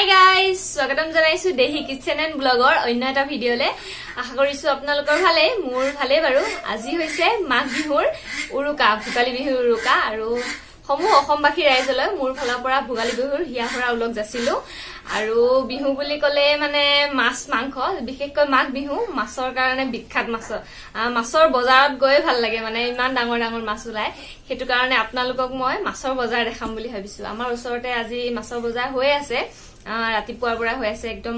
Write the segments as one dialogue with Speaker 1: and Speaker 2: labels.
Speaker 1: hi guys स्वागतम जनाइछु देही kitchen and bagger अन्य এটা ভিডিওলে আশা কৰিছো আপোনালোকৰ ভালে মোৰ ভালে বাৰু আজি হৈছে মাঘ বিহুৰ উৰুকা ভোগালী বিহুৰ উৰুকা আৰু সমূহ অসমবাসী ৰাইজলৈ মোৰ ফালৰ পৰা ভোগালী বিহুৰ হিয়াহৰা উলক যাচিলো আৰু বিহু বুলি কলে মানে মাছ মাংস বিশেষকৈ মাঘ বিহু মাছৰ কাৰণে বিখ্যাত মাছৰ বজাৰত গৈ ভাল লাগে মানে ইমান ডাঙৰ ডাঙৰ মাছ ওলাই হেতু কাৰণে আপোনালোকক মই মাছৰ বজাৰ দেখাম বুলি ভাবিছো আমাৰ ওচৰতে আজি মাছৰ বজাৰ হৈ আছে ৰাতিপুৱাৰ পৰা হৈ আছে একদম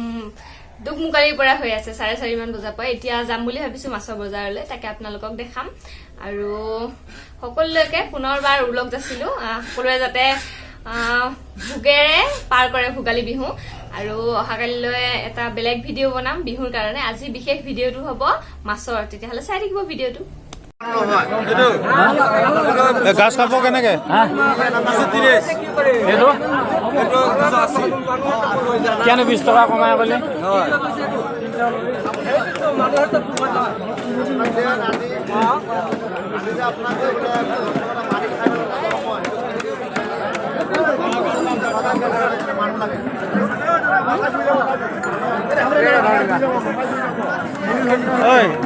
Speaker 1: দুগমুকালিৰ পৰা হৈ আছে 4:30 মান বজাৰ পৰা এতিয়া যাম বুলি ভাবিছো মাছৰ বজাৰলৈ তাকে আপোনালোকক দেখাম আৰু সকলোকে পুনৰবাৰ উলক যাচিলো সকলোৱে যাতে ভুগেৰে পাৰ কৰে ভোগালী বিহু আৰু অহাকালিলৈ এটা বেলেগ ভিডিও বনাম বিহুৰ কাৰণে আজি বিশেষ ভিডিওটো হ'ব মাছৰ তেতিয়াহলে চাই থাকিব ভিডিওটো
Speaker 2: গাছ খাব কেনেকে কেন 20 টকা কমায় বলে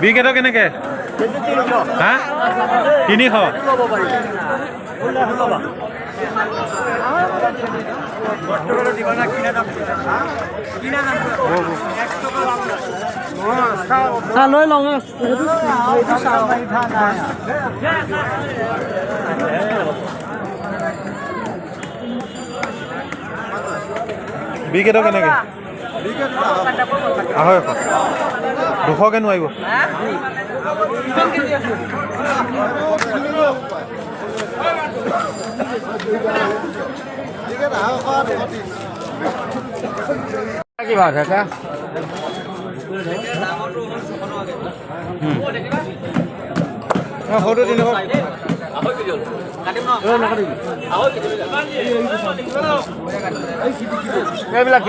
Speaker 2: বিকেট কেনেকে হা 300 লৈ লওঁ বিকেট কেনেকে 200 কে নোৱাৰিব কি ভাত আছে সৰু দিন এইবিলাক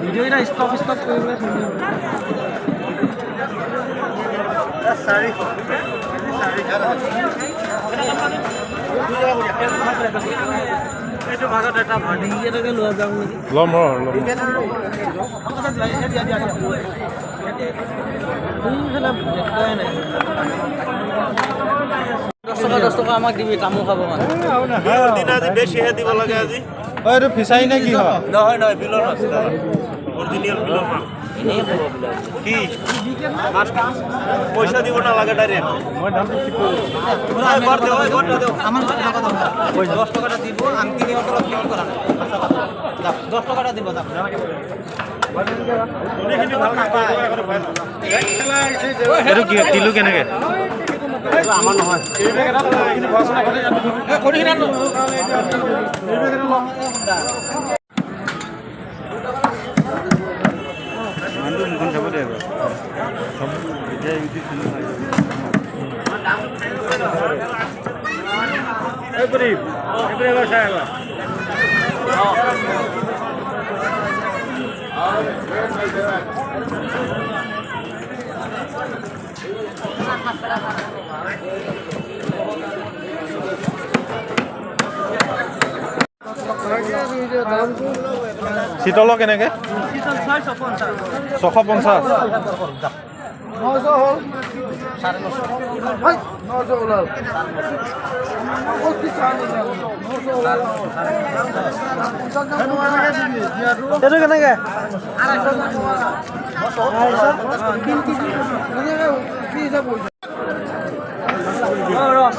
Speaker 2: ভিডিও এটা স্টপ কৰিবলৈ এইটো ভাগত এটা ভাডি এটাকে লৈ যাওঁ নেকি লম দশ টকা আমাক দিবি তামোল খাব মানে বেছিহে দিব লাগে আজি এইটো ফিচাৰী নে কি হয় নহয় বিলৰ মাছ অৰিজিনেল বিলৰ মাছ এনেই খাব কি মাছ পইচা দিব নালাগে ডাইৰেক্ট মই দামটো ঠিক কৰি দিওঁ আমাৰ টকা দাম 10 টাকাটা দিব আমি কিনি অতলত কিমান কৰা নাই 10 টাকাটা দিব দাম এইখিনি ভাল নাপায় এইটো কি কিলো কেনেকে আমাৰ নহয় এইখিনি পছনা কৰি এ কৰি না আন্দো মুখন খাব দে সব এতিয়া ইউটি কিনো হয় এই পৰি বসায়বা শীতল কেনেকে 650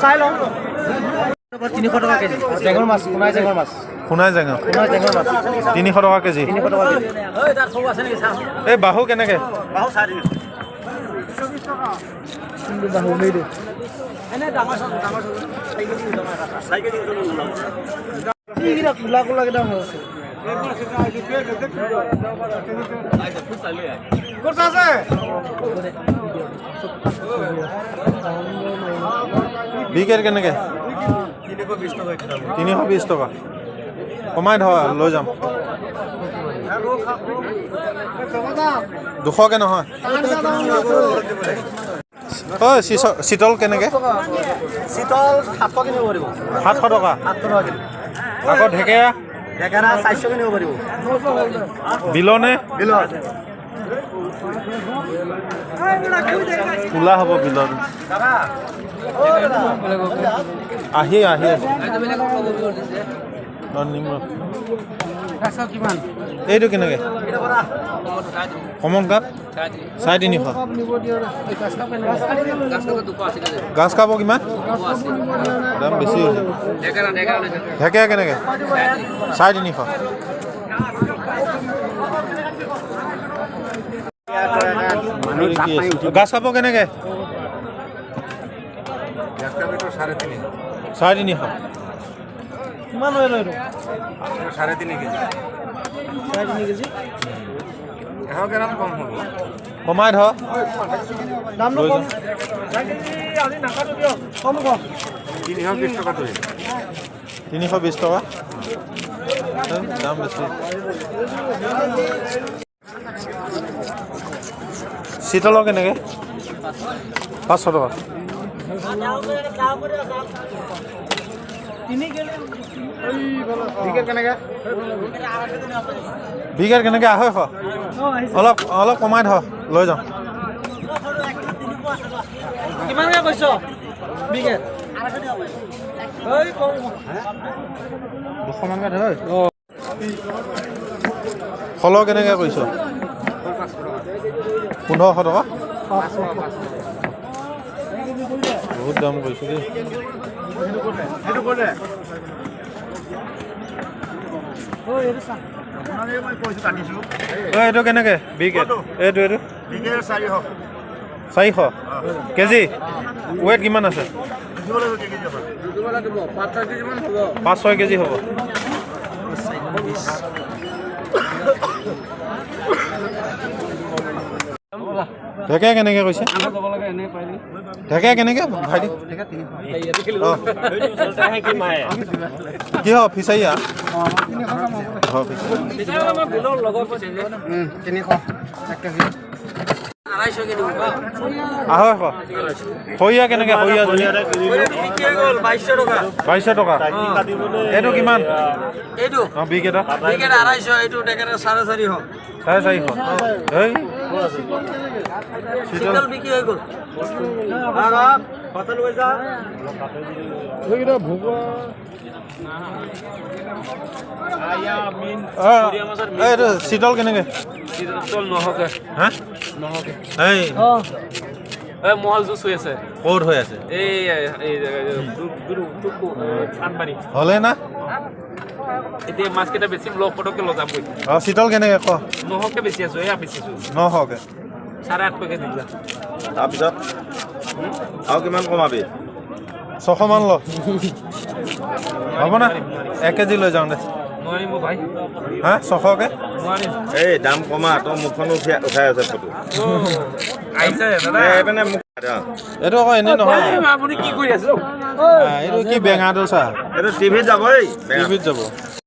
Speaker 2: চাই লওঁ 300 টকা কেজি জেঙৰ মাছ কোনাই জেঙৰ মাছ 300 টকা কেজি এই বাহু কেনেকে বাহু 420 টকা কিন্তু বাহু নেই এনে ডাঙৰ ডাঙৰ সাইকেল
Speaker 3: বিকেট কেনেকৈ 320 টকা কমাই ধৰ লৈ যাম 200কে নহয় হয় শীতল কেনেকৈ
Speaker 2: শীতল 700 কিনিব পাৰিব
Speaker 3: 700 টকা আকৌ ঢেকেৰা
Speaker 2: 400 কিনিব পাৰিব
Speaker 3: বিলনে
Speaker 2: বিলত
Speaker 3: কোলা হ'ব বিলত আহি এইটো কেনেকৈ কমন কাপ 350 গাছ কাপ কিমান দাম বেছি হৈছে ঢেকেৰা কেনেকৈ 350 গাছ কাপ কেনেকৈ 350
Speaker 2: কিমান লৈ লয়
Speaker 3: 3.5 কেজি
Speaker 2: 3.5 কেজি
Speaker 3: 100 গ্ৰাম কম হ'ব কমাই ধৰ
Speaker 2: দাম কম আজি নাকাটো দিয়ক কম কম
Speaker 3: 320 টকা ধৰি 320 টকা দাম বেছি শীতলৰ কেনেকৈ 500 টকা বিঘাত কেনেকৈ 250 অলপ কমাই ধৰ লৈ যাওঁ
Speaker 2: কিমানকৈ কৈছ বিঘাত
Speaker 3: 200 মানকৈ ধৰ ফলৰ কেনেকৈ কৰিছ 1500 টকা বহুত দাম কৰিছোঁ দেই এইটো কেনেকৈ বিকেট এইটো 400 কেজি ৱেট কিমান আছে 5-6 কেজি হ'ব ঢেকীয়া কেনেকৈ কৈছে ঢেকীয়া কেনেকৈ ভাইটি কি হ'ব ফিচাৰীয়া 250 সৰিয়া কেনেকৈ সৰিয়া 2200 টকা এইটো কিমান
Speaker 2: এইটো
Speaker 3: বিকেট
Speaker 2: 250 এইটো 450
Speaker 3: এই
Speaker 2: শীতল বিক্ৰী হৈ গ'ল পাতল হৈ যা
Speaker 3: এইটো শীতল কেনেকৈ হা এই
Speaker 4: মহল জুচ হৈ আছে
Speaker 3: ক'ত হৈ আছে
Speaker 4: চানবাৰী
Speaker 3: হ'লে না
Speaker 4: এতিয়া মাছকেইটা বেছি ব্লক পটককৈ লৈ যাম
Speaker 3: শীতল কেনেকৈ ক
Speaker 4: 900কে বেছি আছো এয়া বেচিছো
Speaker 3: 900কে
Speaker 4: 850কে দিলা
Speaker 2: তাৰপিছত আৰু কিমান কমাবি
Speaker 3: 600 মান ল হ'ব না 1 কেজি লৈ যাওঁ দে
Speaker 4: নোৱাৰিম ভাই
Speaker 3: হা 600কে
Speaker 4: নোৱাৰিম
Speaker 2: এই দাম কমা তই মুখখন উঠাই আছে ফটো
Speaker 4: আহিছে দাদা
Speaker 2: এইপিনে মুখ
Speaker 3: এইটো আকৌ এনেই নহয়
Speaker 4: আপুনি কি কৰি আছে
Speaker 3: এইটো কি বেঙাটো চা
Speaker 2: এইটো টিভিত যাবই
Speaker 3: টিভিত যাব